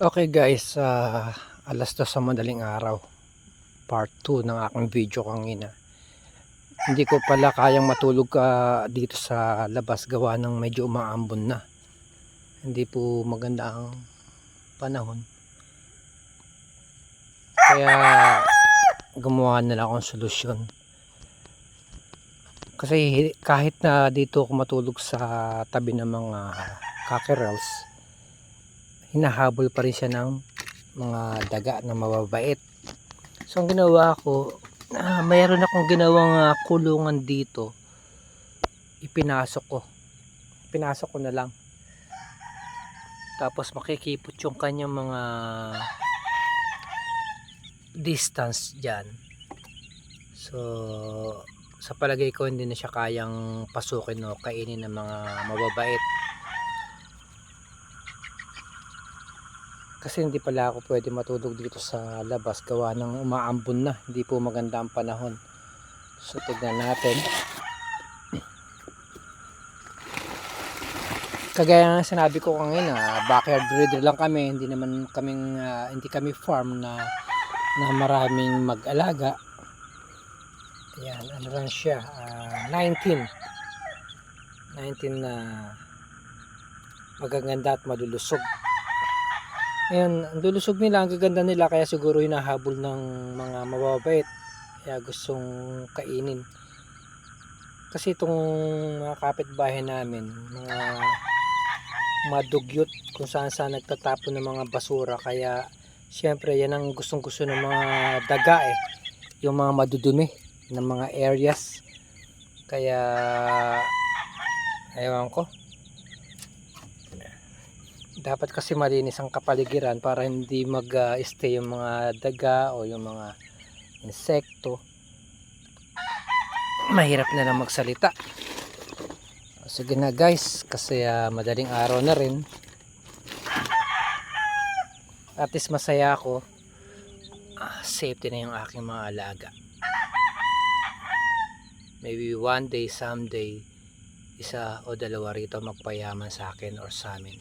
Okay guys, alas 2 sa madaling araw, part 2 ng aking video kanina. Hindi ko pala kayang matulog dito sa labas gawa ng medyo umaambon na. Hindi po maganda ang panahon. Kaya gumawa na lang akong solusyon. Kasi kahit na dito ako matulog sa tabi ng mga cockerels, hinahabol pa rin siya ng mga daga na mababait. So ang ginawa ko, mayroon akong ginawang kulungan dito. Pinasok ko na lang. Tapos makikipot yung kanyang mga distance dyan. So sa palagay ko hindi na siya kayang pasukin o kainin ng mga mababait. Kasi hindi pala ako pwede matulog dito sa labas gawa ng umaambon na, hindi po maganda ang panahon. So tignan natin. Kagaya ng sinabi ko kanina, backyard breeder lang kami, hindi kami farm na maraming mag-alaga. Ayan, ano lang siya, 19 na magaganda at malulusog. Ayan, ang lulusog nila, ang gaganda nila, kaya siguro hinahabol ng mga mababait, kaya gustong kainin. Kasi itong mga kapitbahay namin, mga madugyot kung saan saan nagtatapon ng mga basura, kaya syempre yan ang gustong gusto ng mga daga yung mga madudumi ng mga areas. Kaya ewan ko, dapat kasi malinis ang kapaligiran para hindi mag-stay yung mga daga o yung mga insekto. Mahirap na lang magsalita. Sige na guys, kasi madaling araw na rin. At least masaya ako. Safety na yung aking mga alaga. Maybe one day, someday, isa o dalawa rito magpayaman sa akin or sa amin.